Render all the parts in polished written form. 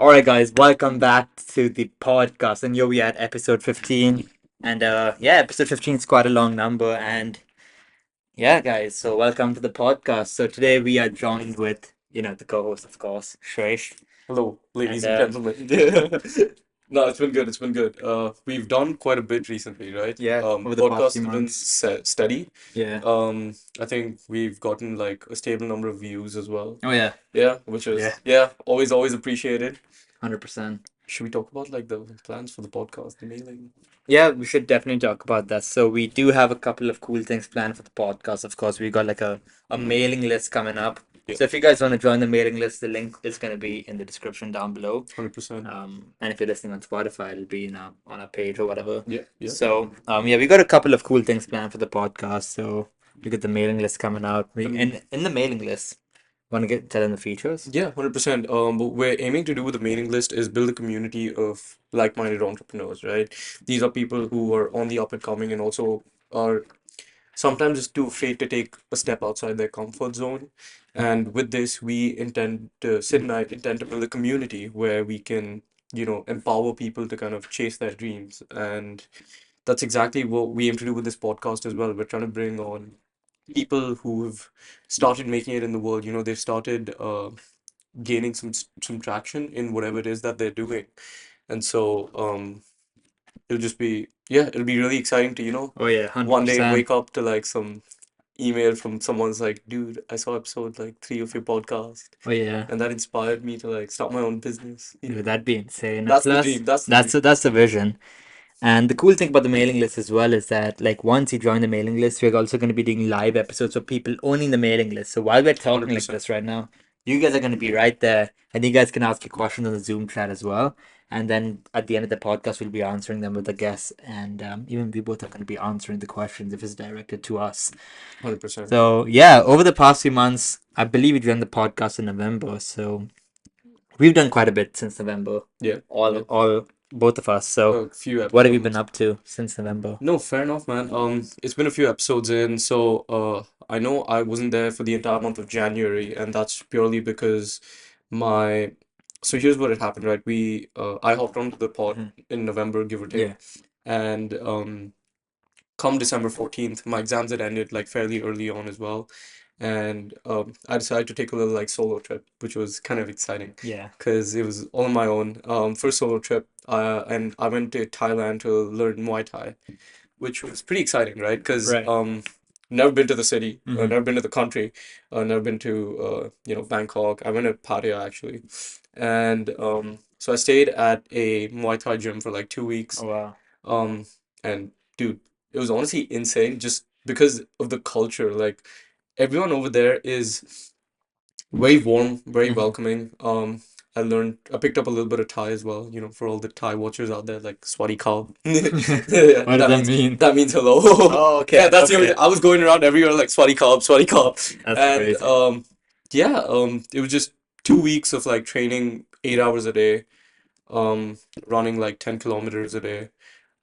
All right, guys, welcome back to the podcast. And here we at episode 15. And episode 15 is quite a long number. And yeah, guys, so welcome to the podcast. So today we are joined with, the co host, of course, Shresth. Hello, And ladies and gentlemen. No, it's been good. It's been good. We've done quite a bit recently, right? yeah, over the past Podcast few has been months. steady. Yeah. I think we've gotten like a stable number of views as well. Oh, yeah. Yeah, which Yeah. is always appreciated. 100%. Should we talk about like the plans for the podcast, the mailing? Yeah, we should definitely talk about that. So we do have a couple of cool things planned for the podcast. Of course, we got like a mailing list coming up. Yeah, So if you guys want to join the mailing list, the link is going to be in the description down below. 100%. And if you're listening on Spotify, it'll be on our page or whatever. Yeah, yeah. So we got a couple of cool things planned for the podcast. So we got the mailing list coming out. And in the mailing list, want to tell them the features? Yeah, 100%. What we're aiming to do with the mailing list is build a community of like-minded entrepreneurs, right? These are people who are on the up and coming and also are sometimes just too afraid to take a step outside their comfort zone. And with this, Sid and I intend to build a community where we can, empower people to kind of chase their dreams. And that's exactly what we aim to do with this podcast as well. We're trying to bring on people who've started making it in the world. They've started gaining some traction in whatever it is that they're doing. And so it'll be really exciting to, Oh yeah, one day 100%. wake up to like some email from someone's like, dude, I saw episode like 3 of your podcast, Oh yeah. and that inspired me to like start my own business. Dude, that'd be insane. That's the Plus, dream. That's the dream. that's the vision. And the cool thing about the mailing list as well is that, like, once you join the mailing list, we're also going to be doing live episodes of people owning the mailing list. So while we're talking like 100%. this right now, you guys are going to be right there, and you guys can ask your questions on the Zoom chat as well. And then at the end of the podcast, we'll be answering them with the guests, and even we both are going to be answering the questions if it's directed to us. 100%. So yeah, over the past few months, I believe we joined the podcast in November. So we've done quite a bit since November. Yeah. All both of us. So A few what have you been episodes. up to since November? No, fair enough, man. It's been a few episodes in, so I know I wasn't there for the entire month of January, and that's purely because my so here's what had happened, right? I hopped onto the pod Mhm. in November, give or Yeah. take, and come December 14th, my exams had ended like fairly early on as well. And I decided to take a little like solo trip, which was kind of exciting Yeah. because it was all on my own. First solo trip, and I went to Thailand to learn Muay Thai, which was pretty exciting, right? Because Right. never been to the city, Hmm. never been to the country, never been to Bangkok. I went to Pattaya actually, and so I stayed at a Muay Thai gym for like 2 weeks. Oh wow. And dude, it was honestly insane just because of the culture. Like everyone over there is very warm, very Hmm. welcoming. I picked up a little bit of Thai as well, for all the Thai watchers out there, like Swati Khao. Yeah, What does that mean? that means hello. Oh, okay. Yeah, that's the Okay. only, I was going around everywhere like Swati Khao, Swati Khao. That's And crazy. it was just 2 weeks of like training 8 hours a day, running like 10 kilometers a day.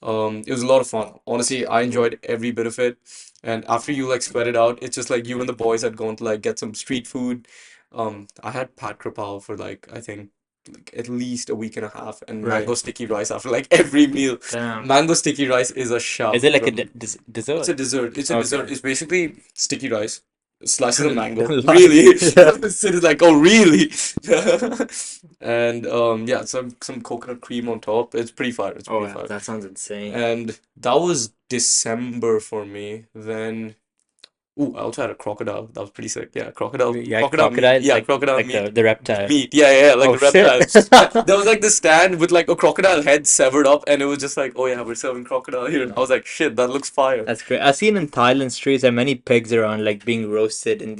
It was a lot of fun. Honestly, I enjoyed every bit of it. And after you like sweat it out, it's just like you and the boys had gone to like get some street food. I had pad krapao for like I think like at least a week and a half, and Right. mango sticky rice after like every meal. Damn. Mango sticky rice is a Is shout, it like a bro. It's dessert? a dessert. It's a Okay. dessert. It's basically sticky rice, slices of mango. Like, Really? yeah. Sid is like, oh, really? And yeah, some coconut cream on top. It's pretty fire. It's Oh pretty yeah, fire. that sounds insane. And that was December for me. Then, ooh, I also had a crocodile. That was pretty sick. Yeah, Yeah, crocodile meat. crocodile, Yeah, crocodile like meat. the reptile. Meat. Yeah, like Oh the shit. reptile. There was like the stand with like a crocodile head severed up, and it was just like, oh yeah, we're serving crocodile here. And I was like, shit, that looks fire. That's great. I've seen in Thailand streets there are many pigs around like being roasted I in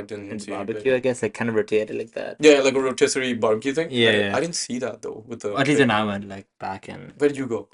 didn't the see any barbecue, I guess, like kind of rotated like that. Yeah, like a rotisserie barbecue thing. Yeah, I yeah. didn't see that though with the At least pig. when I went like back in Where did you go?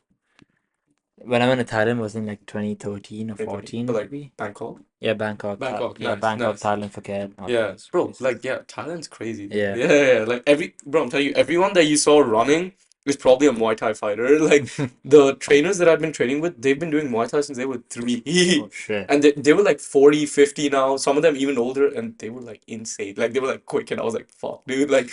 when I went to Thailand was in like 2013 or 2020. 14 But like maybe. Bangkok? Yeah, Bangkok. Bangkok, Yeah, nice, Bangkok, nice. Thailand, Phuket, all Yeah, those bro, places. like yeah, Thailand's crazy, dude. Yeah. Yeah, like bro, I'm telling you, everyone that you saw running is probably a Muay Thai fighter. Like the trainers that I've been training with, they've been doing Muay Thai since they were Oh three. shit. And they were like 40, 50 now, some of them even older, and they were like insane. Like they were like quick, and I was like, fuck, dude. Like,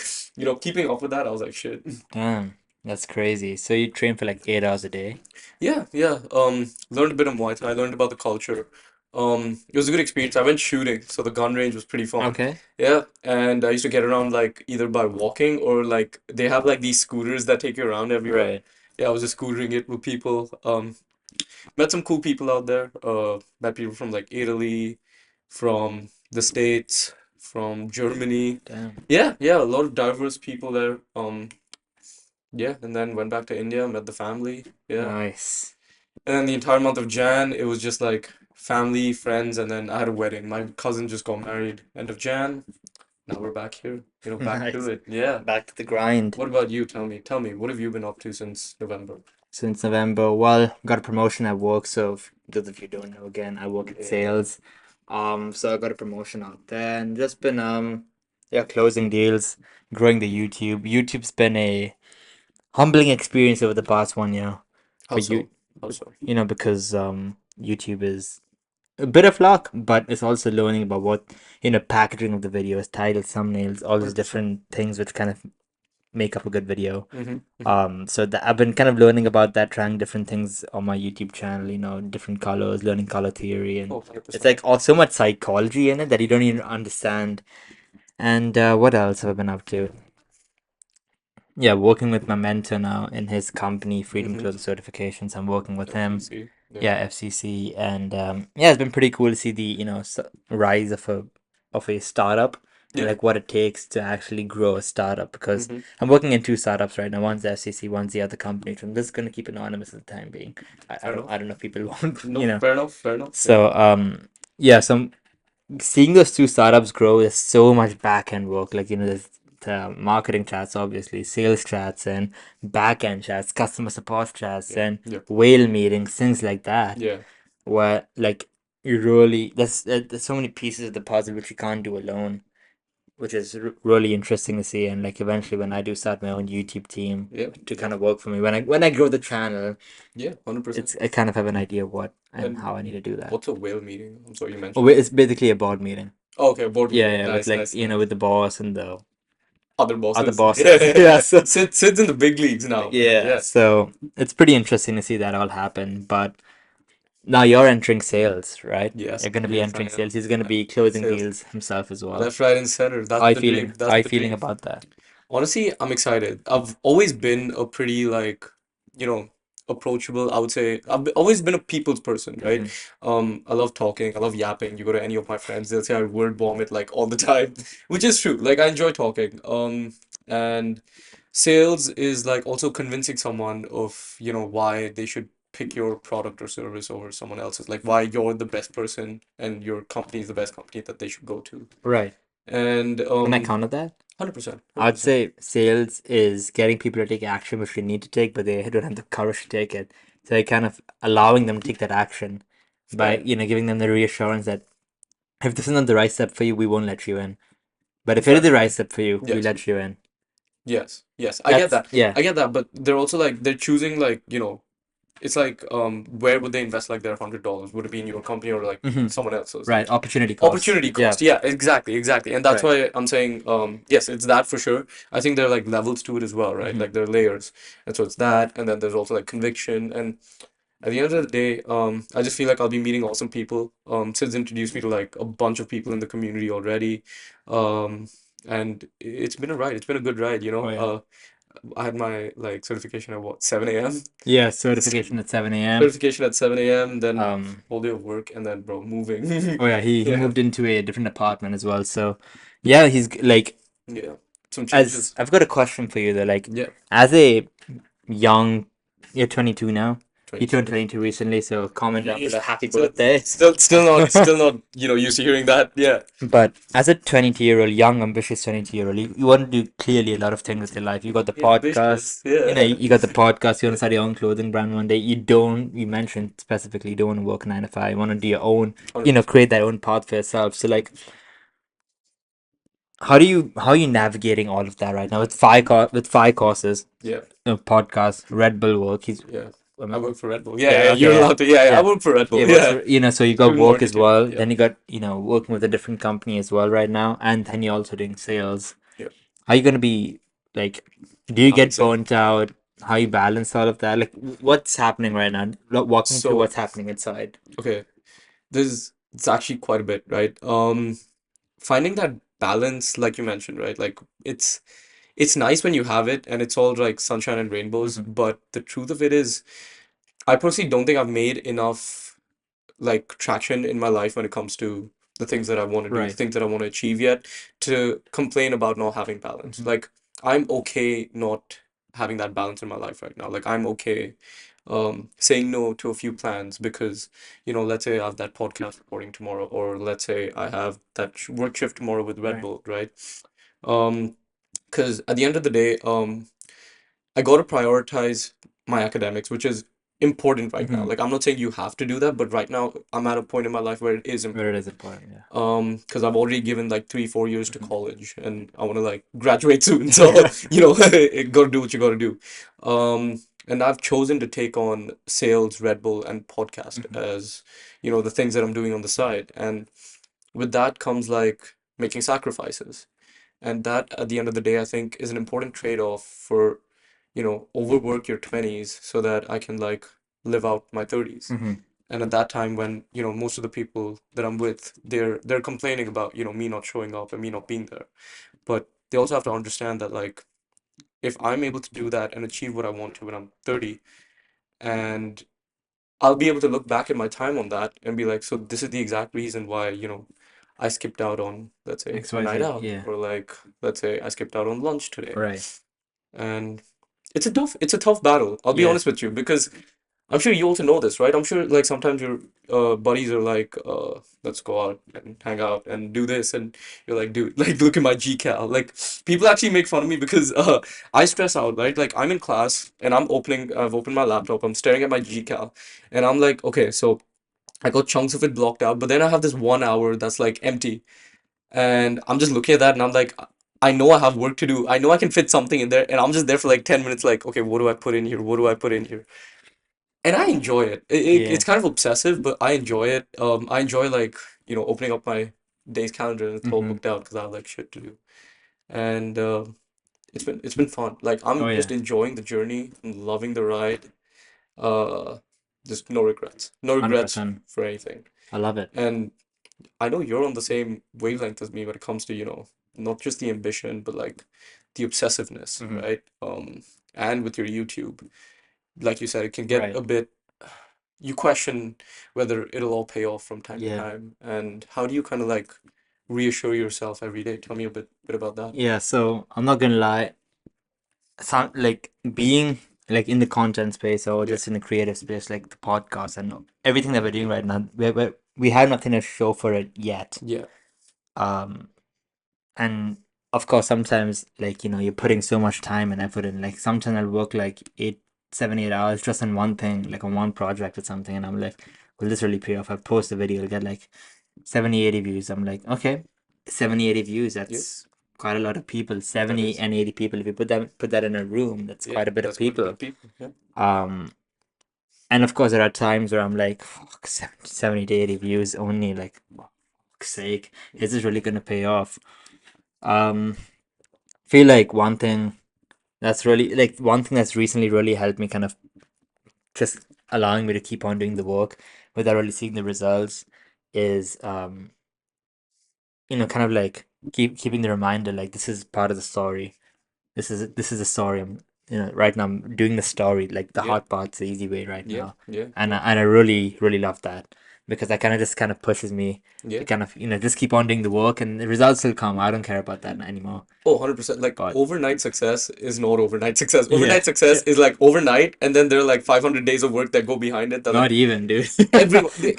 keeping up with that, I was like, shit. Damn, that's crazy. So you train for like 8 hours a day? Yeah, yeah. Learned a bit of Muay Thai, learned about the culture. It was a good experience. I went shooting, so the gun range was pretty fun. Okay. Yeah, and I used to get around like either by walking or like they have like these scooters that take you around everywhere. Right. Yeah, I was just scootering it with people. Met some cool people out there. Met people from like Italy, from the States, from Germany. Damn. Yeah, yeah, a lot of diverse people there. Yeah, and then went back to India, met the family. Yeah. Nice. And then the entire month of Jan, it was just like family, friends, and then I had a wedding. My cousin just got married end of Jan. Now we're back here, back to Nice. it. Yeah. Back to the grind. What about you? Tell me, what have you been up to since November? Since November. Well, got a promotion at work, so if those of you don't know, again, I work in Yeah. sales. So I got a promotion out there and just been yeah, closing deals, growing the YouTube. YouTube's been a humbling experience over the past 1 year. How But so? How so? because YouTube is a bit of luck, but it's also learning about what, packaging of the videos, titles, thumbnails, all these 100%. different things which kind of make up a good video. Mm-hmm. Mm-hmm. So that I've been kind of learning about that, trying different things on my YouTube channel, different colors, learning color theory, Oh, and it's 100%. like all so much psychology in it that you don't even understand. And what else have I been up to? Yeah, working with my mentor now in his company, Freedom Mm-hmm. Closer Certifications. I'm working with him. FCC. Yeah. Yeah, FCC, and yeah, it's been pretty cool to see the rise of a startup and Yeah. like what it takes to actually grow a startup. Because Mm-hmm. I'm working in two startups right now. One's FCC, one's the other company. So I'm just gonna keep it anonymous at the time being. I Fair don't I enough. don't know if people want No, fair enough. Fair enough. Yeah. So yeah, so seeing those two startups grow, there's so much back end work. Like, there's the marketing chats, obviously, sales chats, and back end chats, customer support chats, Yeah. and Yeah. whale meetings, things like that. Yeah. Where, like, you really, there's so many pieces of the puzzle which you can't do alone, which is really interesting to see. And, like, eventually, when I do start my own YouTube team Yeah. to Yeah. kind of work for me, when I grow the channel, Yeah. 100%. I kind of have an idea of what and And how I need to do that. what's a whale meeting? I'm sorry you Well, mentioned it. it's basically a board meeting. Oh, okay, board Yeah, meeting. yeah, with Nice, like, nice, nice. with the boss and the Other other bosses. bosses. Yeah, Yeah. so Sid's in the big leagues now, man. yeah, Yeah. so it's pretty interesting to see that all happen. But now you're entering sales, right? Yes, You're going to be yes, I entering am. sales. He's going to be closing Sales. deals himself as well. Left, right, and center. How That's are you the dream. feeling? How That's are you the feeling dream. about that? Honestly, I'm excited. I've always been a pretty like, you know, approachable, I would say. Always been a people's person, right? Hmm. I love talking. I love yapping. You go to any of my friends, they'll say I word vomit like all the time, which is true. Like I enjoy talking. And sales is like also convincing someone of, why they should pick your product or service over someone else's. Like why you're the best person and your company is the best company that they should go to. Right. And Can I counter that? 100%, I'd 100%. say sales is getting people to take action which they need to take, but they don't have the courage to take it. So you're kind of allowing them to take that action by, Fair. giving them the reassurance that if this is not the right step for you, we won't let you in. But if it is Fair. the right step for you, we Yes. let you in. Yes. Yes. I get That's that. yeah. I get that, but they're also like they're choosing like, it's like where would they invest like their $100? Would it be in your company or like Hmm. someone else's? Right. Opportunity cost. Opportunity Yeah. cost. Yeah, exactly, exactly. And that's Right. why I'm saying yes, it's that for sure. I think there are like levels to it as well, right? Hmm. Like there are layers. And so it's that, and then there's also like conviction. And at the end of the day, I just feel like I'll be meeting awesome people. Sid's introduced me to like a bunch of people in the community already. Um, and it's been a ride. It's been a good ride, Oh yeah. I had my like certification at what, 7 a.m. Yeah. Certification at 7 a.m. Certification at 7 a.m., then Um. whole day of work, and then bro, moving. Oh yeah. He Yeah, moved into a different apartment as well. So, yeah. Like, yeah. Some as changes. I've got a question for you though. Like, Yeah, as a young, you're 22 now. You turned 22. 22 recently. So comment down Yeah. below. Happy Still, birthday. still not, used to hearing that. Yeah. But as a 22-year-old, young, ambitious 22-year-old, you want to do clearly a lot of things with your life. You got the podcast, Ambitious. Yeah. you got the podcast, you want to start your own clothing brand one day. You mentioned specifically, you don't want to work 9 to 5. You want to do your own, 100%. create that own path for yourself. So, like, how are you navigating all of that right now with with five courses, Yeah, podcast, Red Bull work. He's yeah. I um, work for Red Bull. Yeah, yeah, yeah. okay, You're yeah, allowed to. Yeah, yeah. I yeah, work for Red yeah. Bull. Works Yeah. for, so you Give got me more work as detail. well. Yeah, Then you got working with a different company as well right now, and then you're also doing sales. yeah. How you gonna be like? Do you I'm get insane. burnt out? How you balance all of that? Like, what's happening right now? Walk me through So, what's happening inside. okay, it's actually quite a bit, right? Finding that balance, like you mentioned, right? Like it's nice when you have it and it's all like sunshine and rainbows, Hmm. but the truth of it is, I personally don't think I've made enough like traction in my life when it comes to the things that I want to do, the Right. things that I want to achieve yet, to complain about not having balance. Hmm. Like I'm okay not having that balance in my life right now. Like I'm okay saying no to a few plans because, let's say I have that podcast recording tomorrow, or let's say I have that work shift tomorrow with Red Right. Bull, right? Um, because at the end of the day, I got to prioritize my academics, which is important right now. Hmm. Like I'm not saying you have to do that, but right now I'm at a point in my life where it is Where it is important. important. Yeah. Because I've already given like 3, 4 years to Hmm. college, and I want to like graduate soon. So gotta do what you gotta do. And I've chosen to take on sales, Red Bull, and podcast Hmm. as the things that I'm doing on the side, and with that comes like making sacrifices. And that, at the end of the day, I think is an important trade-off for, overwork your 20s so that I can like live out my 30s. Hmm. And at that time when, most of the people that I'm with, they're complaining about, me not showing up and me not being there. But they also have to understand that like if I'm able to do that and achieve what I want to when I'm 30, and I'll be able to look back at my time on that and be like, so this is the exact reason why, I skipped out on, let's say, a night XYZ. out, Yeah. or like, let's say I skipped out on lunch today. Right. And it's a tough battle. I'll be Yeah. honest with you, because I'm sure you also know this, right? I'm sure like sometimes your buddies are like, let's go out and hang out and do this, and you're like, dude, like look at my GCal. Like people actually make fun of me because I stress out, right? Like I'm in class and I've opened my laptop, I'm staring at my GCal, and I'm like, okay, so I got chunks of it blocked out, but then I have this 1 hour that's like empty, and I'm just looking at that and I'm like, I know I have work to do. I know I can fit something in there, and I'm just there for like 10 minutes, like, okay, what do I put in here? What do I put in here? And I enjoy it. It's Yeah. kind of obsessive, but I enjoy it. I enjoy like, opening up my day's calendar and it's all Hmm. booked out because I have like shit to do. And it's been fun. Like Oh I'm just yeah. enjoying the journey and loving the ride. Uh, just no regrets. No regrets 100%. for anything. I love it. And I know you're on the same wavelength as me when it comes to, not just the ambition, but like the obsessiveness, Hmm. right? And with your YouTube, like you said, it can get Right. a bit, you question whether it'll all pay off from time to Yeah. time. And how do you kind of like reassure yourself every day? Tell me a bit about that. Yeah. So I'm not gonna lie. Some like being like in the content space or Yeah, just in the creative space, like the podcast and everything that we're doing right now, we have nothing to show for it yet. yeah, Um, and of course, sometimes like you're putting so much time and effort in. Like sometimes I'll work like 7, 8 hours just on one thing, like on one project or something, and I'm like, will this really pay off? I post a video, it'll get like 70, 80 views. I'm like, okay, 70, 80 views, yeah. that's quite a lot of people. That 70 is, and 80 people. If you put that in a room, that's yeah, quite a bit of that's quite a bit people. of people. Yeah, Um, and of course, there are times where I'm like, fuck, 70 to 80 views only. Like, for fuck's sake, is this really gonna pay off? Um, feel like one thing that's recently really helped me kind of just allowing me to keep on doing the work without really seeing the results is kind of like keeping the reminder like this is part of the story. This is the story. Right now I'm doing the story, like the yeah, hard part's the easy way right yeah, now, yeah, and yeah, I really really love that because that kind of pushes me to yeah. kind of just keep on doing the work and the results will come. I don't care about that anymore. Oh, 100%. Like But overnight success is not overnight success. yeah, Overnight success is like overnight, and then there are like 500 days of work that go behind it that not like even, dude.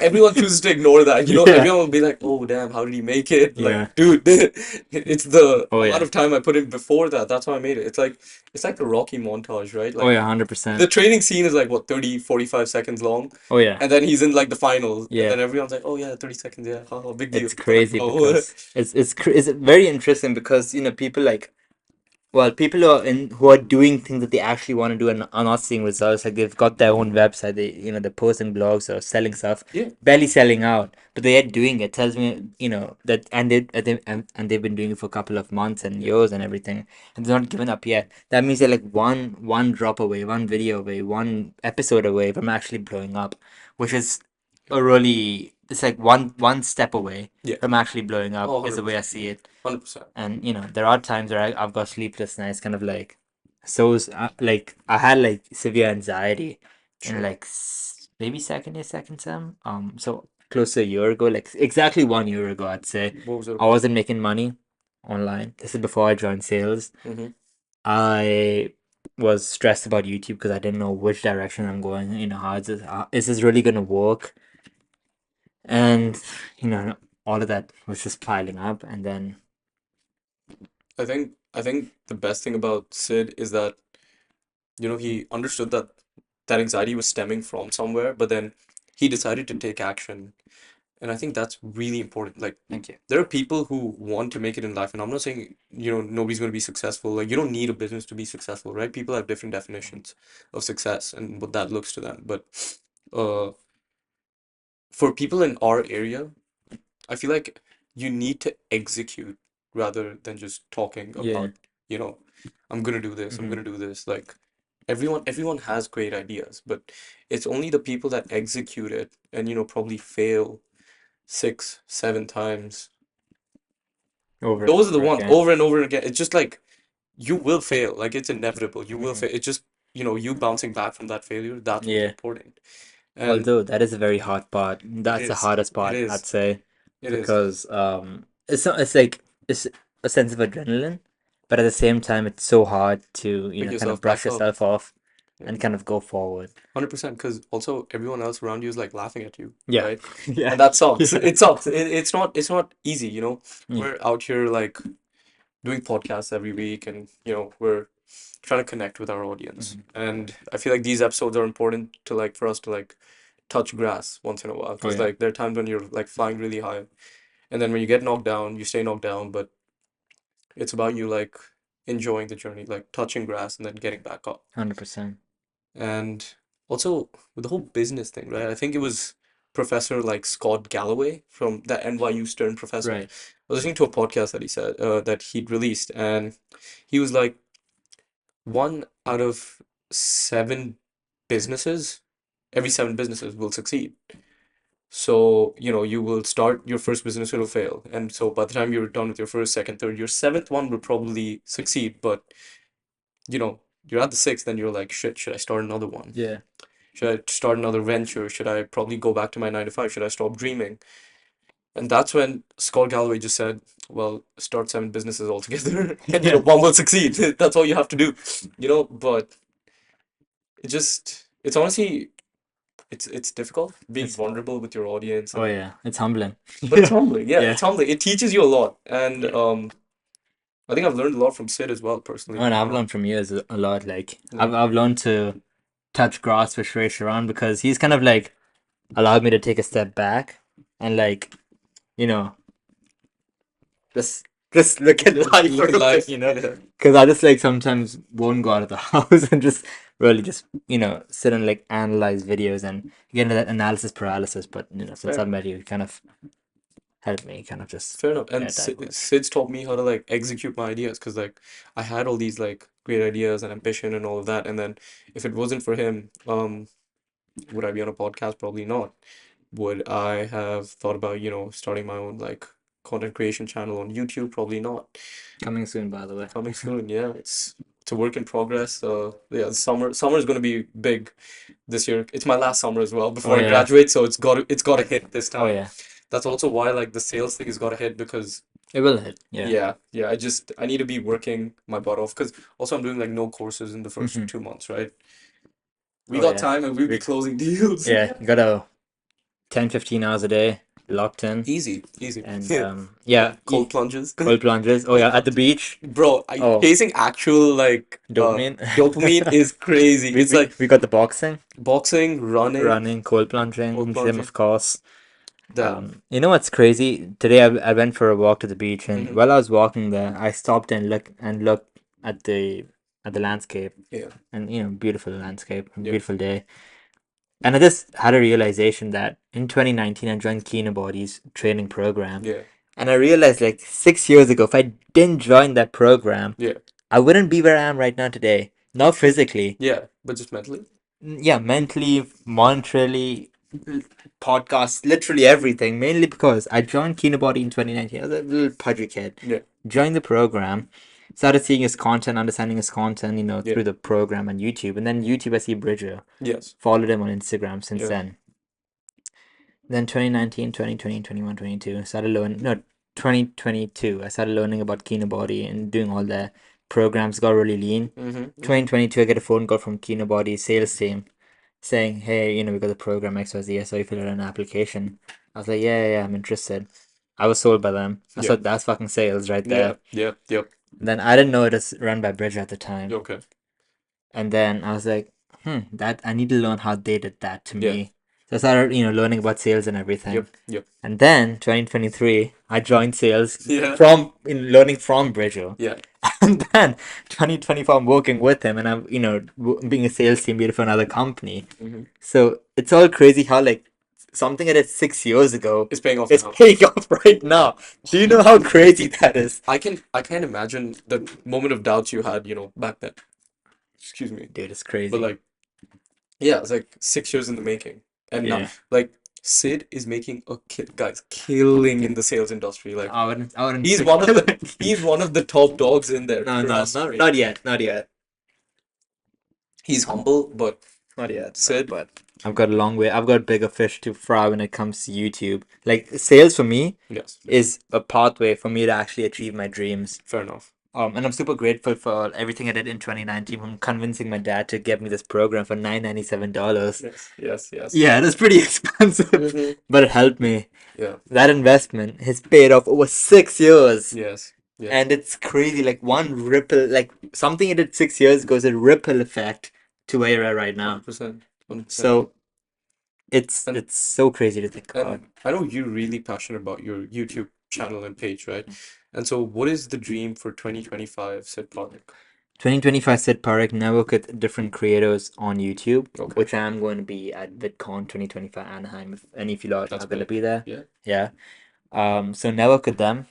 everyone chooses to ignore that. Yeah, Everyone will be like, "Oh, damn, how did he make it?" yeah. Like, dude, it's the Oh amount yeah. of time I put in before that. That's how I made it. It's like the Rocky montage, right? Oh Like yeah, the 100%. training scene is like what 30, 45 seconds long, Oh yeah. and then he's in like the finals, And Yeah, then everyone's like, oh yeah, 30 seconds, yeah, haha, big deal. it's But like, crazy no. because it's very interesting because people like, well, people who are doing things that they actually want to do and are not seeing results. Like they've got their own website, they're posting blogs or selling stuff, Yeah, barely selling out, but they're doing it. Tells me, that, and they've been doing it for a couple of months and yeah, years and everything, and they're not giving up yet. That means they're like one drop away, one video away, one episode away from actually blowing up, which is a really, it's like one step away yeah. from actually blowing up Oh, is the way I 100%. see it. 100%. And there are times where I've got sleepless nights, kind of like, like I had like severe anxiety in Sure. like maybe second year, second sem. So close to a year ago, like exactly 1 year ago, I'd say. What was it I about? wasn't making money online. This is before I joined sales. Mm-hmm. I was stressed about YouTube because I didn't know which direction I'm going. Is this really gonna work? And all of that was just piling up, and then I think the best thing about Sid is that, he understood that that anxiety was stemming from somewhere, but then he decided to take action. And I think that's really important. Like, thank you. there are people who want to make it in life, and I'm not saying, nobody's going to be successful. Like, you don't need a business to be successful, right? People have different definitions of success and what that looks to them. But uh, for people in our area, I feel like you need to execute rather than just talking Yeah. about, you know, I'm gonna do this, I'm Hmm. gonna do this. Like, everyone has great ideas, but it's only the people that execute it and, probably fail six, seven times. Over and Those are the over ones again. over and over again. It's just like you will fail. Like, it's inevitable. You will Hmm. fail. It's just, you bouncing back from that failure. That's what's Yeah. important. And Although that is a very hard part. it That's the is. hardest It part, I'd is. say, It is. because it's like it's a sense of adrenaline, but at the same time, it's so hard to Pick kind yourself of brush back up. yourself off Yeah. and kind of go forward. 100%, because also everyone else around you is like laughing at you, Yeah. right? Yeah. And that sucks. Yeah. It sucks. It's not easy, Yeah. We're out here like doing podcasts every week, and we're trying to connect with our audience. Hmm. And I feel like these episodes are important to like for us to like touch grass once in a while, Oh because yeah. like there are times when you're like flying really high, and then when you get knocked down, you stay knocked down, but it's about you like enjoying the journey, like touching grass and then getting back up. 100%. And also with the whole business thing, right? I think it was Professor like Scott Galloway from the NYU Stern professor. I Right. was listening to a podcast that he said that he'd released, and he was like, one out of seven businesses, every seven businesses will succeed. So, you will start your first business, it'll fail. And so by the time you're done with your first, second, third, your seventh one will probably succeed. But, you're at the sixth, then you're like, shit, should I start another one? Yeah. Should I start another venture? Should I probably go back to my 9 to 5? Should I stop dreaming? And that's when Scott Galloway just said, well, start seven businesses altogether, and Yeah. one will succeed. That's all you have to do, but it's honestly, it's difficult being It's vulnerable with your audience, Oh and yeah. It's humbling. but it's Yeah. humbling. Yeah, Yeah. it's humbling. It teaches you a lot, and Yeah. I think I've learned a lot from Sid as well Oh, personally. and I've learned from you a lot. Like Yeah, I've learned to touch grass with Shresth Jain because he's kind of like allowed me to take a step back and like you know just look at life for look at a bit, life. Yeah, because I just like sometimes won't go out of the house and just really just sit and like analyze videos and get into that analysis paralysis. But since fair. I've met you, it kind of helped me kind of just Fair enough. And divert. Sid's taught me how to like execute my ideas, because like I had all these like great ideas and ambition and all of that, and then if it wasn't for him, would I be on a podcast? Probably not. Would I have thought about, starting my own like content creation channel on YouTube? Probably not. Coming soon, by the way. Coming soon, yeah. It's a work in progress. Yeah, summer is going to be big this year. It's my last summer as well Oh before I yeah. graduate, so it's got to hit this Oh time. yeah. That's also why like the sales thing has got to hit, because It will hit. Yeah. yeah, yeah. I need to be working my butt off, because also I'm doing like no courses in the first Hmm. 2 months, right? We Oh got yeah. time, and we'll be We, closing deals. yeah. You got a 10-15 hours a day locked in, Easy, easy. and Yeah, yeah, cold plunges. cold plunges. Oh yeah, Cold at the plunges. beach. Bro, Oh, chasing actual like dopamine. dopamine is crazy. we, It's we like we got the boxing, boxing, running, running, cold cold plunging, gym plunging. of course. Damn. You know what's crazy? Today I went for a walk to the beach, and Hmm. while I was walking there, I stopped and looked at the landscape, Yeah. and beautiful landscape, a Yeah. beautiful day. And I just had a realization that in 2019 I joined Kinobody's training program, Yeah. and I realized like 6 years ago, if I didn't join that program, Yeah. I wouldn't be where I am right now today. Not physically, Yeah. But just mentally. yeah, mentally, monetarily, podcasts, literally everything. Mainly because I joined Kinobody in 2019. I was a little pudgy kid. Yeah. Joined the program, started seeing his content, understanding his content, Yeah. through the program and YouTube. And then YouTube, I see Bridger. Yes. Followed him on Instagram since Yeah. then. Then 2019, 2020, 21, 22, started learning, no, 2022, I started learning about Kinobody and doing all the programs, got really lean. Mm-hmm. Mm-hmm. 2022, I get a phone call from Kinobody sales team saying, hey, we got the program XYZ, so you fill out an application. I was like, yeah, I'm interested. I was sold by them. I Yeah. thought that's fucking sales right Yeah. there. Yeah. Yep. Then I didn't know it was run by Bridge at the time. Okay. And then I was like, that I need to learn how they did that to Yeah. me. So I started, learning about sales and everything. Yep. Yep. And then 2023, I joined sales Yeah. from in learning from Bridger. Yeah. And then 2024, I'm working with him, and I'm being a sales team leader for another company. Mm-hmm. So it's all crazy how like something I did 6 years ago It's paying off is now. paying off right now. Do you know how crazy that is? I can't imagine the moment of doubts you had, back then. Excuse me. Dude, it's But crazy. like, yeah, it's like 6 years in the making. And now, Yeah. like, Sid is making guys, killing in the sales industry. Like, I wouldn't he's say one of the he's one of the top dogs in there. no, no, Trust me. not yet, not yet, He's humble, but not yet. Sid, But I've got a long way. I've got bigger fish to fry when it comes to YouTube. Like sales for me yes, is a pathway for me to actually achieve my dreams. fair enough. And I'm super grateful for everything I did in 2019, from convincing my dad to get me this program for $997. Yes, yes, yes. Yeah, it was pretty expensive, Hmm. but it helped me. Yeah, That investment has paid off over 6 years. yes, yes. And it's crazy. Like one ripple, like something you did 6 years ago is a ripple effect to where you're at right now. 100%, 100%. So it's And it's so crazy to think about. I know you're really passionate about your YouTube channel and page, right? And so, what is the dream for 2025, Sid Parikh? 2025 Sid Parikh network with different creators on YouTube, Okay, which I'm going to be at VidCon 2025 Anaheim, if any of you lot that's are going to big. be there. Yeah, Yeah. So network with them.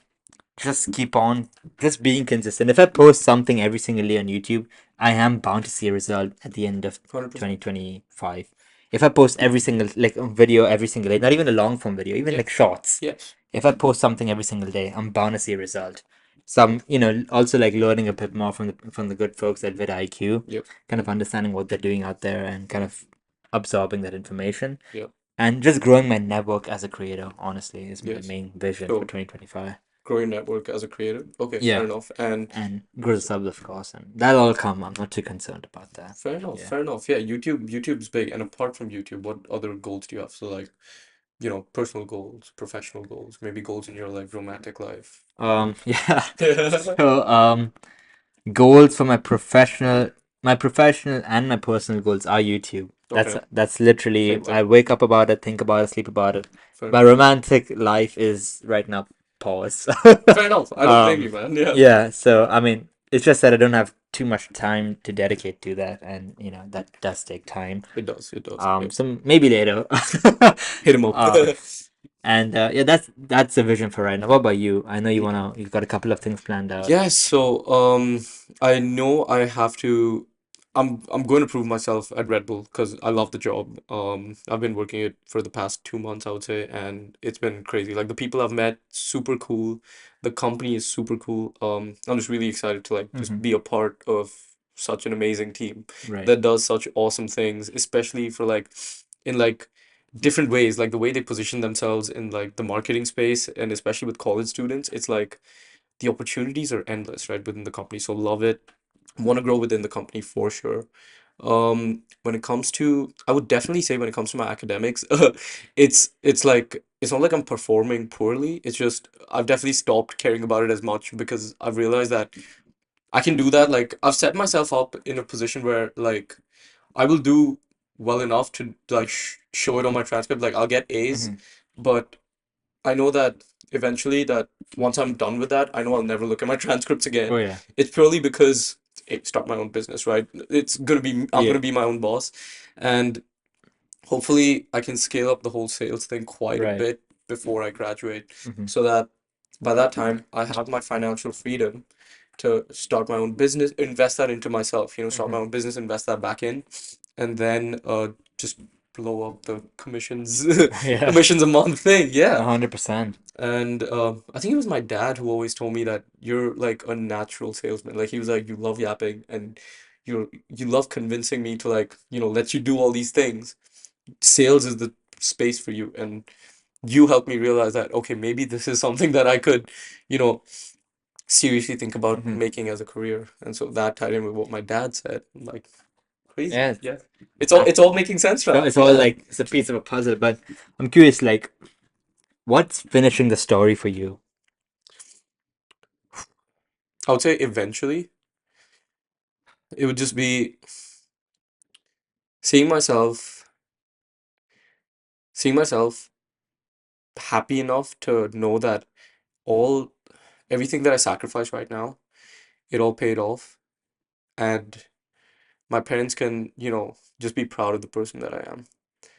Just keep on just being consistent. If I post something every single day on YouTube, I am bound to see a result at the end of 100%. 2025. If I post every single like a video every single day, not even a long form video, even Yeah, like shorts. yes. If I post something every single day, I'm bound to see a result. So I'm, also like learning a bit more from the good folks at vidIQ, Yep, kind of understanding what they're doing out there and kind of absorbing that information yep, and just growing my network as a creator, honestly, is my yes. main vision for So, 2025. grow your network as a creator. Okay, fair Yeah, enough. And and grow the subs, of course, and that'll all come. I'm not too concerned about that. fair enough, Yeah. fair enough. Yeah, YouTube's big. And apart from YouTube, what other goals do you have? So, like, personal goals, professional goals, maybe goals in your life, romantic life. Yeah. So, goals for my professional and my personal goals are YouTube. That's Okay, that's literally same I thing. wake up about it, think about it, sleep about it. Fair My enough. romantic life is right now pause. Fair enough. I don't blame you, man. Yeah. Yeah, so I mean, it's just that I don't have too much time to dedicate to that, and that does take time. It does. It does. Yep. So maybe later. Hit him up. uh, and yeah, that's the vision for right now. What about you? I know you've got a couple of things planned out. Yeah, so I know I have to I'm going to prove myself at Red Bull because I love the job. I've been working it for the past 2 months, I would say, and it's been crazy. Like the people I've met, super cool. The company is super cool. I'm just really excited to like just Hmm. be a part of such an amazing team Right. that does such awesome things, especially for like in like different ways, like the way they position themselves in like the marketing space and especially with college students, it's like the opportunities are endless, right, within the company. So love it. Want to grow within the company for sure. When it comes to, I would definitely say when it comes to my academics, it's like it's not like I'm performing poorly. It's just I've definitely stopped caring about it as much because I've realized that I can do that. Like I've set myself up in a position where like I will do well enough to like show it on my transcript. Like I'll get A's, Hmm. but I know that eventually that once I'm done with that, I know I'll never look at my transcripts Oh again. yeah. It's purely because hey, start my own business, right? It's gonna be I'm Yeah. gonna be my own boss, and hopefully I can scale up the whole sales thing quite a Right. bit before I graduate, Hmm. so that by that time I have my financial freedom to start my own business, invest that into myself, start my Hmm. own business, invest that back in, and then just blow up the commissions Yeah. commissions a month thing. Yeah. 100%. And I think it was my dad who always told me that you're like a natural salesman. Like he was like, you love yapping and you love convincing me to like, let you do all these things. Sales is the space for you. And you helped me realize that, okay, maybe this is something that I could, you know, seriously think about Hmm. making as a career. And so that tied in with what my dad said. I'm like, crazy. Yeah. Yeah. It's all making sense now. It's all Yeah. like it's a piece of a puzzle, but I'm curious, like, what's finishing the story for you? I would say eventually it would just be seeing myself seeing myself happy enough to know that all everything that I sacrifice right now, it all paid off, and my parents can, just be proud of the person that I am.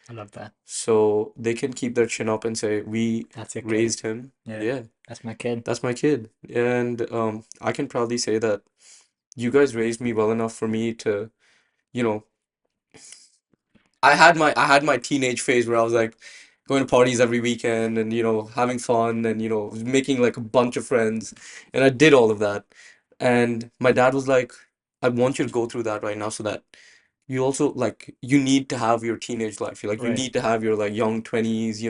I love that. So they can keep their chin up and say, we That's your kid. raised him. Yeah, Yeah, that's my kid. that's my kid. And I can proudly say that you guys raised me well enough for me to, you know, I had my teenage phase where I was like going to parties every weekend and having fun and making like a bunch of friends, and I did all of that. And my dad was like, I want you to go through that right now so that you also like you need to have your teenage life. You Right. need to have your like young 20s,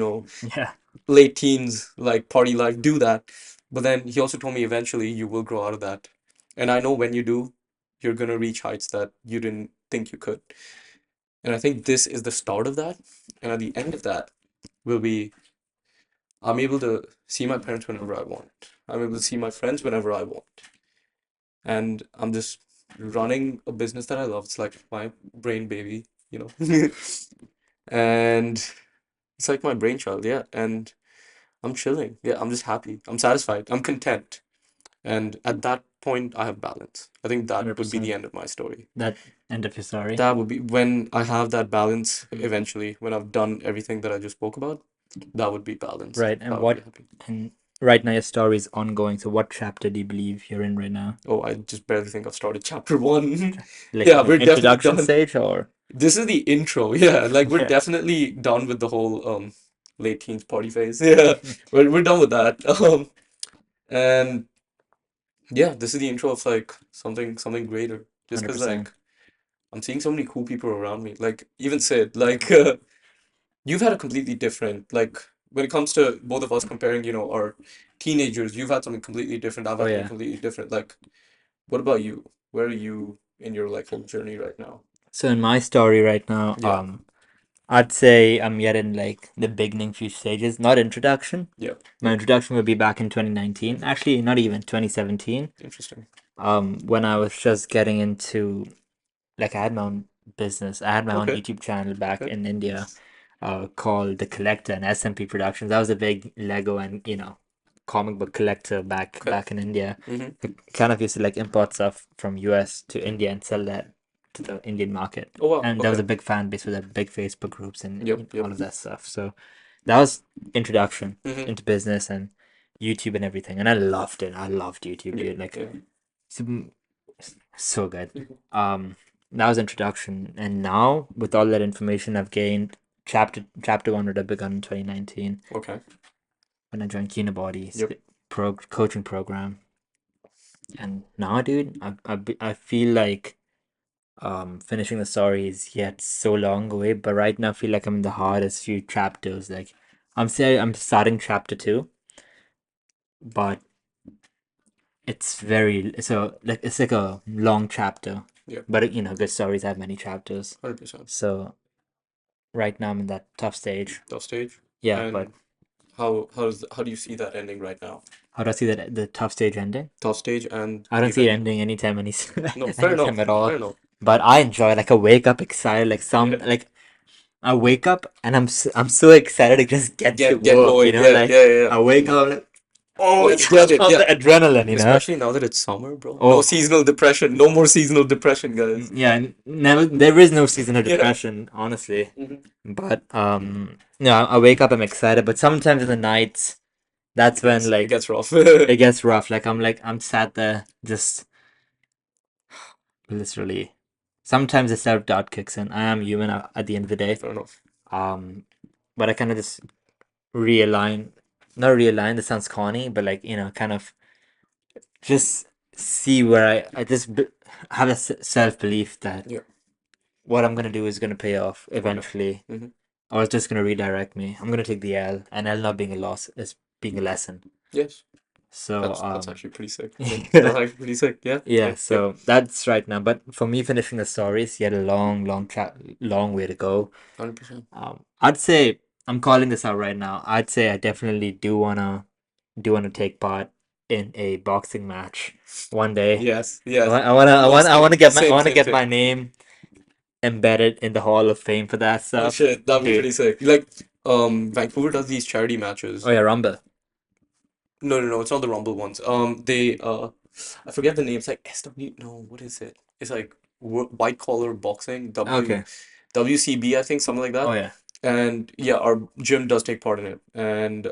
Yeah. late teens like party life. Do that. But then he also told me eventually you will grow out of that. And I know when you do, you're gonna reach heights that you didn't think you could. And I think this is the start of that. And at the end of that will be I'm able to see my parents whenever I want. I'm able to see my friends whenever I want. And I'm just running a business that I love. It's like my brain baby, you know. And it's like my brainchild, yeah. And I'm chilling. Yeah, I'm just happy. I'm satisfied. I'm content. And at that point, I have balance. I think that would be the 100%. end of my story. That end of your story. That would be when I have that balance Mm. eventually, when I've done everything that I just spoke about, that would be balanced. Right. That And would be what happy. and right now your story is ongoing. So what chapter do you believe you're in right now? Oh, I just barely think I've started chapter one. Like Yeah, we're definitely introduction done. stage or This is the intro. Yeah, like we're yeah. definitely done with the whole late teens party phase. Yeah, we're done with that. And yeah, this is the intro of like something greater. Just because 100%. like I'm seeing so many cool people around me. Like even Sid, like you've had a completely different like when it comes to both of us comparing, our teenagers, you've had something completely different. I've Oh had something yeah. completely different. Like, what about you? Where are you in your like whole journey right now? So in my story right now, Yeah, I'd say I'm yet in like the beginning few stages, not introduction. yeah, My introduction would be back in 2019. Actually, not even 2017. interesting. When I was just getting into like I had my own business. I had my own Okay, YouTube channel back okay, in India, called The Collector and SMP Productions. I was a big Lego and comic book collector back okay. back in India. Mm-hmm. I kind of used to like import stuff from US to India and sell that to the Indian market. Oh wow, And there was okay. a big fan base with the big Facebook groups and Yep, yep. all of that stuff. So that was introduction Mm-hmm. into business and YouTube and everything. And I loved it. I loved YouTube, Yeah, dude. Like yeah. so, so good. Mhm. That was introduction, and now with all that information I've gained, chapter one would have begun in 2019 Okay. when I joined Kinobody's Yep. coaching program, and now, dude, I feel like finishing the story is yet so long away, but right now I feel like I'm in the hardest few chapters. Like I'm starting chapter two, but it's very so like it's like a long chapter, Yep. but good stories have many chapters. 100%. So right now I'm in that tough stage. Tough stage. Yeah, but And how do you see that ending right now? how do I see that the tough stage ending? Tough stage and I don't see it eventually. ending anytime No, fair anytime enough. at all. Fair enough. But I enjoy like I wake up excited like some Yeah. like I wake up and I'm so excited to just get to Get work, going. Yeah, like yeah, yeah, yeah. I wake up, I'm like, oh Let's yeah, get it. felt Yeah. the adrenaline, Especially now that it's summer, bro. No Oh, seasonal depression. No more seasonal depression, guys. yeah, never. There is no seasonal Yeah. depression, honestly. Mhm. But no, I wake up, I'm excited. But sometimes in the nights, that's when It like gets rough. it gets rough. Like I'm sat there, just literally. Sometimes the self doubt kicks in. I am human at the end of the day. Fair enough. Um, but I kind of just realign, not realign. This sounds corny, but like kind of just see where I just have a self belief that Yeah. what I'm gonna do is gonna pay off Yeah. eventually, Hmm. or it's just gonna redirect me. I'm gonna take the L, and L not being a loss is being a lesson. Yes. So That's actually pretty sick. Yeah. yeah, That's actually pretty sick. Yeah. yeah. Yeah. Yeah. So that's right now. But for me, finishing the stories, yet a long way to go. 100%. I'd say I'm calling this out right now. I'd say I definitely do wanna take part in a boxing match one day. Yes. I Yes. want I wanna I want I Mostly. wanna get my I Same. wanna Same. get Same. my name embedded in the Hall of Fame for that Oh stuff. shit, that'd be Dude. pretty sick. Like, Vancouver does these charity Oh matches. yeah, Rumble. No, no, no, it's not the Rumble ones. I forget the name. It's like SW. No, what is it? It's like white collar boxing. Okay. WCB, I think, something like Oh that. yeah. And yeah, our gym does take part in it. And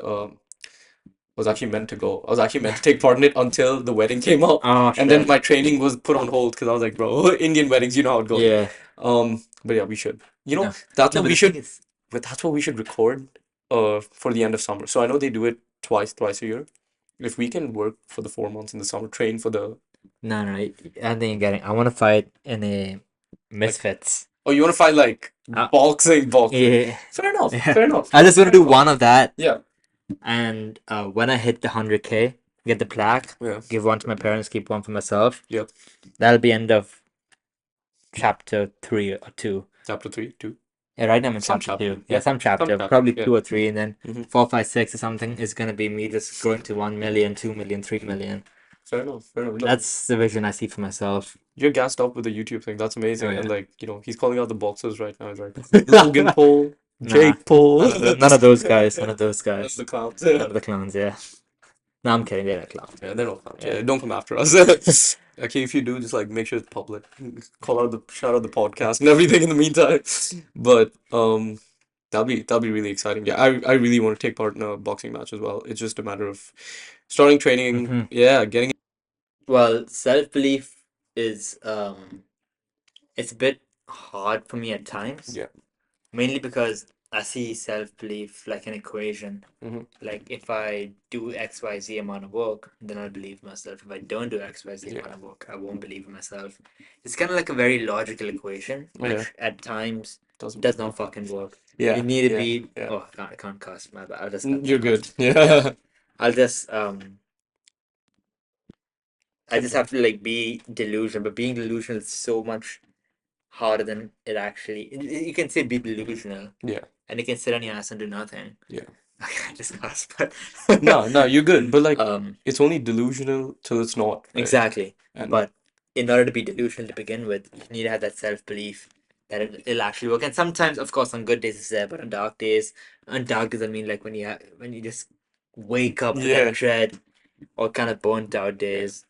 was actually meant to go. I was actually meant to take part in it until the wedding came up, Oh and then shit. my training was put on hold because I was like, bro, Indian weddings, you know how it goes. Yeah. But yeah, we should. You know, No. that's No, what but we the thing should. is, But that's what we should record, for the end of summer. So I know they do it twice a year. If we can work for the 4 months in the summer, train for the no, I don't think you're getting. I want to fight in a like. Misfits. Oh, you want to find like Uh, boxing? yeah. Fair enough. Yeah. Fair enough. I just want to Fair do enough. one of that, Yeah. and when I hit the 100K, get the plaque, Yeah. give one to my parents, keep one for myself. Yep. That'll be end of chapter 3 or 2. Chapter 3, 2. Yeah, right now I'm in Some chapter chapter. 2. Yeah, Yeah. some Some chapter, chapter. probably Yeah. 2 or 3, and then Mm-hmm. 4, 5, 6 or something is gonna be me just growing to 1 million, 2 million, 3 million. Fair enough. Fair enough. No, That's the vision I see for myself. you're gassed up with the YouTube thing. That's Oh amazing. And yeah. like, he's calling out the boxers right now. He's like Logan Paul, Nah, Jake Paul, none of those guys. None of those guys. the clowns. None Yeah. of the clowns. Yeah. No, I'm kidding. They're not clowns. Yeah, they're not clowns. Yeah. Yeah, don't come after us. Okay, if you do, just like make sure it's public. Shout out the podcast and everything in the meantime. But that'll be really exciting. Yeah, I really want to take part in a boxing match as well. It's just a matter of starting training. Hmm. Yeah, getting. Well, self-belief is it's a bit hard for me at times, Yeah. mainly because I see self-belief like an equation. Hmm. Like if I do XYZ amount of work, then I'll believe myself. If I don't do XYZ Yeah. amount of work, I won't believe in myself. It's kind of like a very logical equation, Yeah. which at times Doesn't. does not fucking work. Yeah. You need to Yeah. be. Yeah. Oh, I can't cuss. My bad. I'll just cut You're that out. good. Yeah, Yeah. I'll just I just Continue. have to like be delusional, but being delusional is so much harder than it actually. You can say be delusional, Yeah. and you can sit on your ass and do nothing. Yeah. I just cuss, but No, no, you're good. But like, um. it's only delusional till it's not, right? Exactly. And But in order to be delusional to begin with, you need to have that self belief that it'll actually work. And sometimes, of course, on good days it's there, but on dark days, I mean, like when you just wake up with that yeah. dread or kind of burnt out Yeah. days,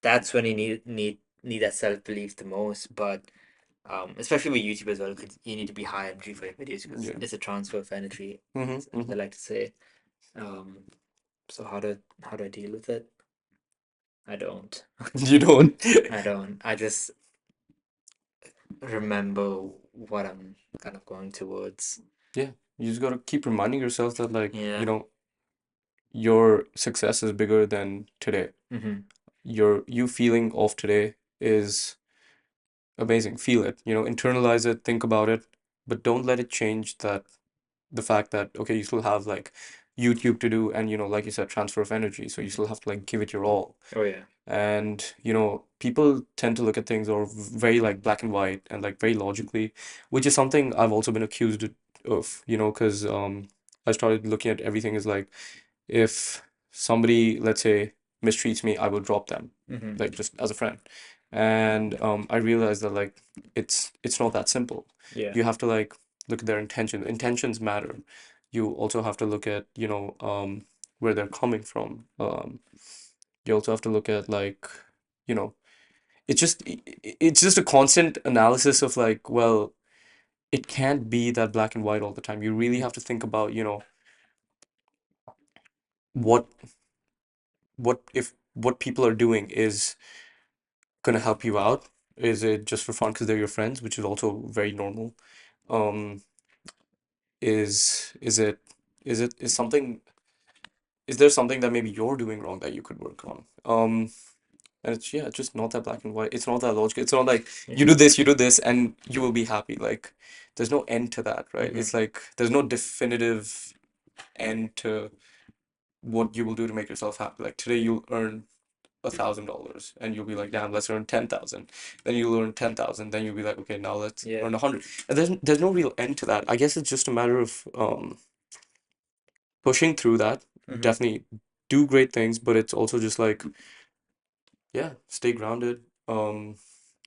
that's when you need that self belief the most. But especially with YouTube as well, because you need to be high energy for your videos because Yeah. it's a transfer of energy, Mm-hmm. as I Mm-hmm. like to say. Um, so how do I deal with it? I don't. You don't. I don't. I just remember what I'm kind of going towards. Yeah. You just gotta keep reminding yourself that like, Yeah. your success is bigger than today. Mm-hmm. You feeling off today is amazing. Feel it, internalize it, think about it, but don't let it change the fact that okay, you still have like YouTube to do and like you said, transfer of energy. So you Mm-hmm. still have to like give it your all. Oh yeah. And people tend to look at things or very like black and white and like very logically, which is something I've also been accused of, because I started looking at everything as like if somebody, let's say, mistreats me, I will drop them, Mm-hmm. like just as a friend. And I realized that like it's not that simple. Yeah. You have to like look at their intention. Intentions matter. You also have to look at, where they're coming from. You also have to look at like, you know, it's just a constant analysis of like, well, it can't be that black and white all the time. You really Mm-hmm. have to think about, what what people are doing is gonna help you out. Is it just for fun because they're your friends, which is also very normal? Um, is it is something is there something that maybe you're doing wrong that you could work on? And it's yeah, it's just not that black and white. It's not that logical. It's not like Yeah. you do this, and you will be happy. Like there's no end to that, right? Mm-hmm. It's like there's no definitive end to what you will do to make yourself happy. Like today you'll earn $1,000 and you'll be like, damn, let's earn 10,000. Then you'll earn 10,000. Then you'll be like, okay, now let's Yeah. earn 100. And there's no real end to that. I guess it's just a matter of pushing through that. Mm-hmm. Definitely do great things, but it's also just like, yeah, stay grounded.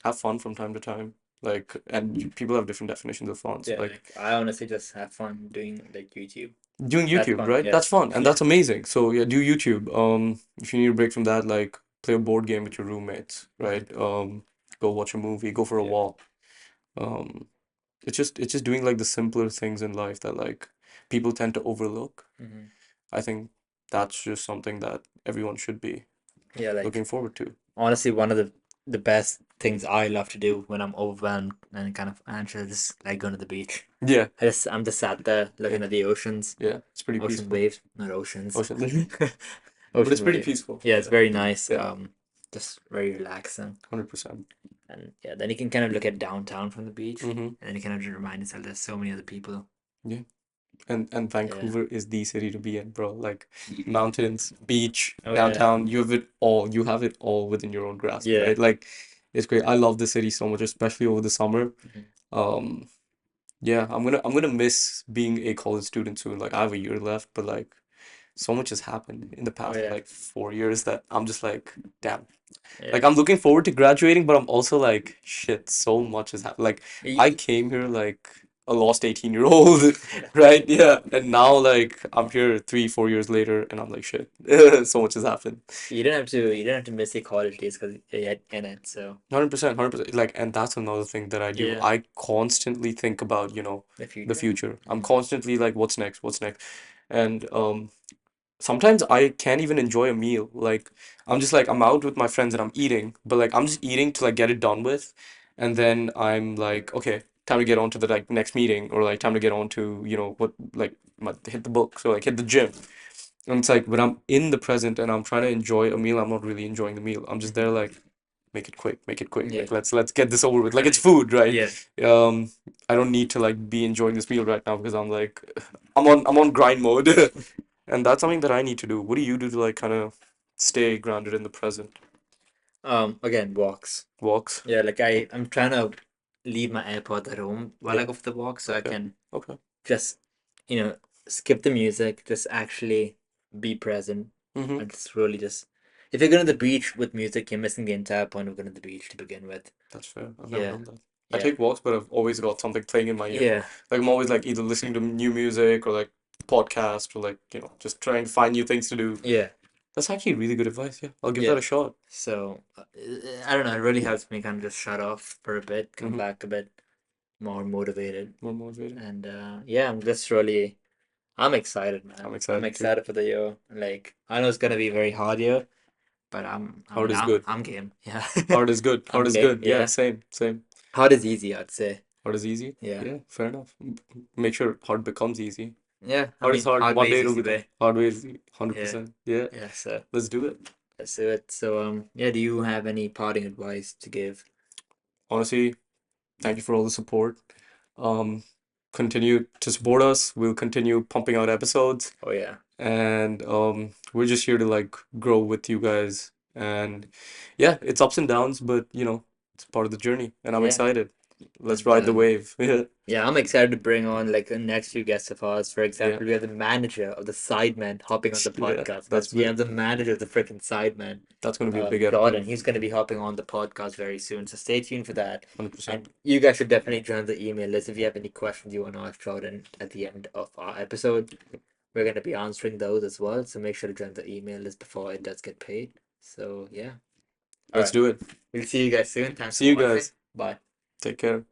Have fun from time to time. Like, and people have different definitions of fun. So Yeah, like like I honestly just have fun doing like YouTube. doing That's YouTube, fun. right? Yeah. That's fun and Yeah. that's amazing. So yeah, do YouTube. If you need a break from that, like play a board game with your roommates, Mm-hmm. right? Go watch a movie, go for a Yeah. walk. Um, it's just doing like the simpler things in life that like people tend to overlook. Mm-hmm. I think that's just something that everyone should be Yeah, like looking forward to. honestly, one of the best things I love to do when I'm overwhelmed and kind of anxious is like going to the beach. Yeah, I'm just sat there yeah, looking at the oceans, yeah. It's pretty ocean peaceful. waves, not oceans, Ocean, but it's ocean pretty wave. peaceful. Yeah, it's Yeah, very nice. yeah, Just very relaxing. 100%. And yeah, then you can kind of look at downtown from the beach, Mm-hmm. and then you kind of just remind yourself there's so many other people. Yeah. And Yeah. Vancouver is the city to be in, bro. Like mountains, beach, Oh yeah. downtown, you have it all. You have it all within your own grasp, Yeah. right? Like it's great. I love the city so much, especially over the summer. Mhm. Um, yeah, I'm gonna miss being a college student soon. Like I have a year left, but like so much has happened in the Oh past yeah. like 4 years that I'm just like, damn. Yeah. Like I'm looking forward to graduating, but I'm also like, shit, so much has happened. Like I Y- came here like a lost 18-year-old, right? Yeah. And now like I'm here 3, 4 years later and I'm like, shit, so much has happened. you don't have to miss your college days because you're in it. So 100%, 100%. Like, and that's another thing that I do. yeah, I constantly think about, the the future. future. I'm Hmm. constantly like, what's next? What's next? And sometimes I can't even enjoy a meal. Like I'm just like I'm out with my friends and I'm eating, but like I'm just eating to like get it done with, and then I'm like, okay, time to get on to the like next meeting or like time to get on to what like hit the books or like hit the gym. And it's like when I'm in the present and I'm trying to enjoy a meal, I'm not really enjoying the meal. I'm just there Hmm. like make it quick, make it quick. Yeah. Like let's get this over with. Like it's food, right? Yeah. Um, I don't need to like be enjoying this meal right now because I'm like I'm on grind mode. And that's something that I need to do. What do you do to like kind of stay grounded in the present? Again, walks. Walks? Yeah, like I'm trying to leave my AirPods at home while I Yeah. go for the walk, so I Okay. can Okay. just, skip the music, just actually be present, Mm-hmm. and just really just. If you're going to the beach with music, you're missing the entire point of going to the beach to begin with. That's fair. I've never Yeah, done that. I yeah, take walks, but I've always got something playing in my ear. yeah, Like I'm always like either listening to new music or like podcast or like, just trying to find new things to do. yeah, That's actually really good advice. Yeah. I'll give that yeah. a shot. So I don't know. It really helps me kind of just shut off for a bit, come Mm-hmm. back a bit more motivated, More motivated. and yeah, I'm excited, I'm man. I'm excited too. excited for the year. Like I know it's gonna be a very hard year, but I Hard mean, is good. I'm game. Yeah, Hard is good. Hard I'm is game. good. Yeah, Yeah, same, same. hard is easy, I'd say. Hard is easy. Yeah, Yeah, fair enough. Make sure hard becomes easy. yeah. I Hard is mean, hard. hard One day ways, it'll easy be done. way. Hard way is Yeah, 100%. Yeah, yeah. So let's do it. let's do it. So yeah. Do you have any parting advice to give? Honestly, thank you for all the support. Um, Continue to support us. We'll continue pumping out episodes, Oh yeah, and we're just here to like grow with you guys. And yeah, it's ups and downs, but it's part of the journey, and I'm yeah. excited. Let's And ride the wave. Yeah. yeah, I'm excited to bring on like the next few guests of ours. For Yeah. example, we have the manager of the Sidemen hopping on the Yeah. podcast, That's guys. We big. have the manager of the freaking Sidemen, That's gonna be a big Jordan. episode. He's going to be hopping on the podcast very soon, so stay tuned for that. 100%. And you guys should definitely join the email list if you have any questions you want to ask Jordan at the end of our episode. We're going to be answering those as well, so make sure to join the email list before it does get paid. So yeah, all Let's right, do it. we'll see you guys soon. Thanks See for you watching. guys. Bye. Take care.